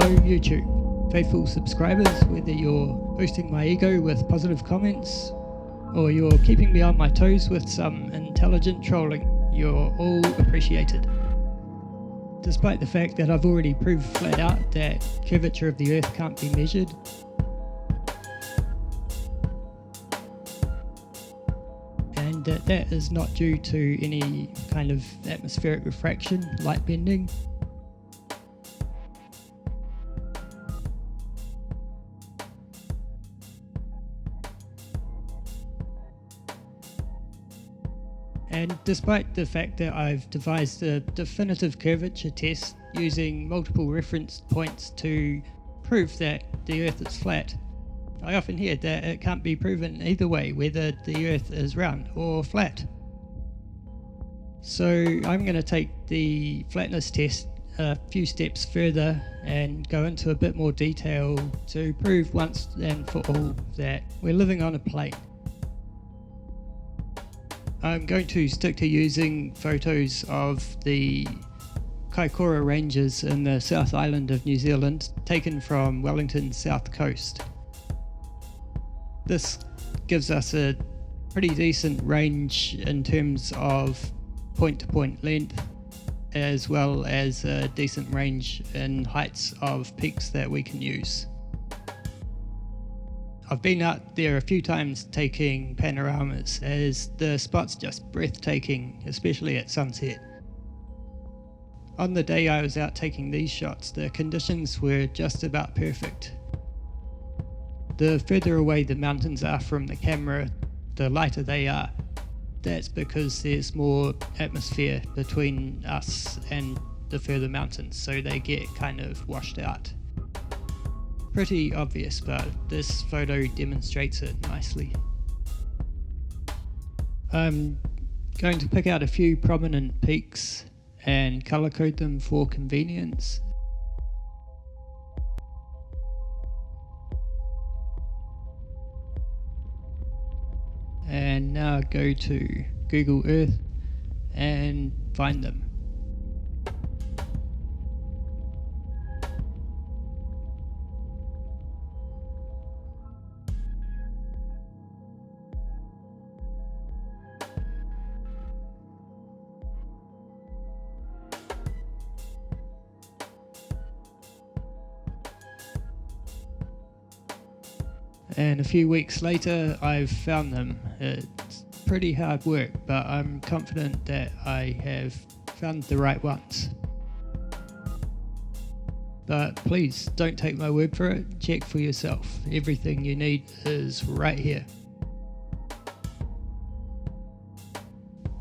Hello YouTube, faithful subscribers, whether you're boosting my ego with positive comments or you're keeping me on my toes with some intelligent trolling, you're all appreciated. Despite the fact that I've already proved flat out that curvature of the Earth can't be measured, and that is not due to any kind of atmospheric refraction, light bending. And despite the fact that I've devised a definitive curvature test using multiple reference points to prove that the Earth is flat, I often hear that it can't be proven either way, whether the Earth is round or flat. So I'm going to take the flatness test a few steps further and go into a bit more detail to prove once and for all that we're living on a plane. I'm going to stick to using photos of the Kaikoura Ranges in the South Island of New Zealand, taken from Wellington's south coast. This gives us a pretty decent range in terms of point-to-point length, as well as a decent range in heights of peaks that we can use. I've been out there a few times taking panoramas, as the spot's just breathtaking, especially at sunset. On the day I was out taking these shots, the conditions were just about perfect. The further away the mountains are from the camera, the lighter they are. That's because there's more atmosphere between us and the further mountains, so they get kind of washed out. Pretty obvious, but this photo demonstrates it nicely. I'm going to pick out a few prominent peaks and color code them for convenience. And now go to Google Earth and find them. And a few weeks later I've found them. It's pretty hard work, but I'm confident that I have found the right ones. But please don't take my word for it, check for yourself. Everything you need is right here.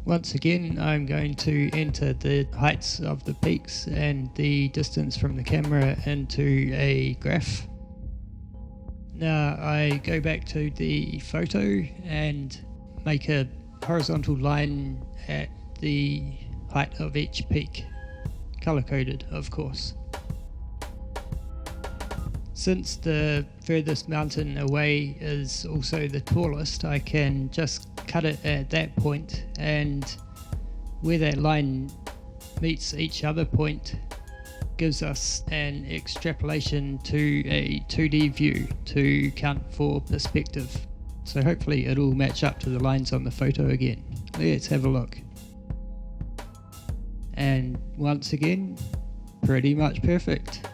Once again, I'm going to enter the heights of the peaks and the distance from the camera into a graph. Now I go back to the photo and make a horizontal line at the height of each peak, color coded of course. Since the furthest mountain away is also the tallest, I can just cut it at that point, and where that line meets each other point gives us an extrapolation to a 2D view to count for perspective. So hopefully it'll match up to the lines on the photo again. Let's have a look. And once again, pretty much perfect.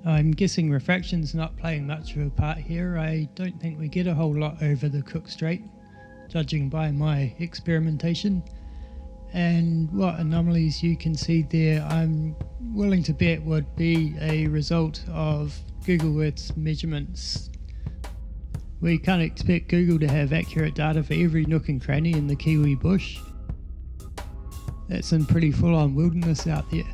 I'm guessing refraction's not playing much of a part here. I don't think we get a whole lot over the Cook Strait, judging by my experimentation. And what anomalies you can see there, I'm willing to bet would be a result of Google Earth's measurements. We can't expect Google to have accurate data for every nook and cranny in the Kiwi bush. That's some pretty full-on wilderness out there.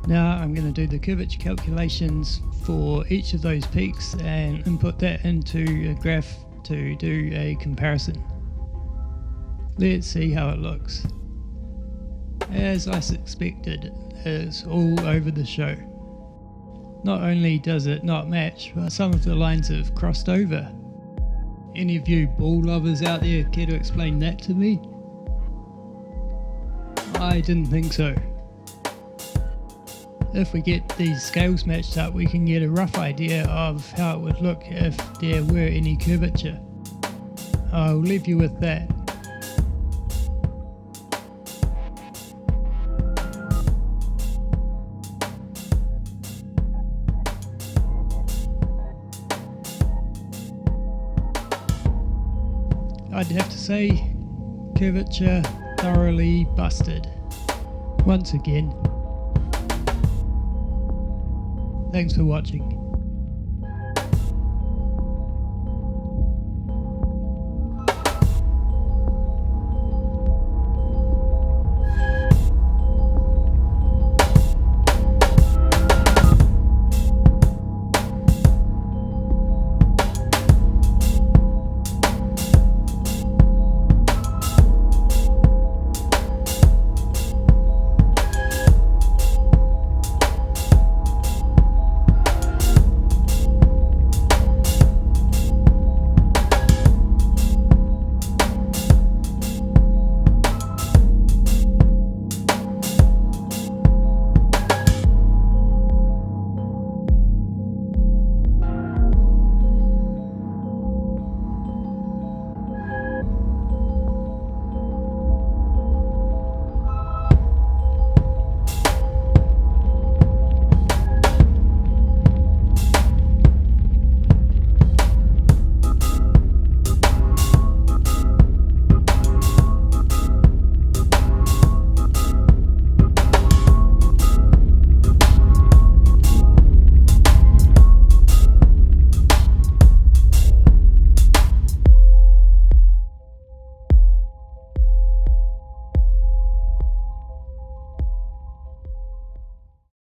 Now I'm going to do the curvature calculations for each of those peaks and input that into a graph to do a comparison. Let's see how it looks. As I suspected, it's all over the show. Not only does it not match, but some of the lines have crossed over. Any of you ball lovers out there care to explain that to me? I didn't think so. If we get these scales matched up, we can get a rough idea of how it would look if there were any curvature. I'll leave you with that. I'd have to say, curvature thoroughly busted. Once again. Thanks for watching.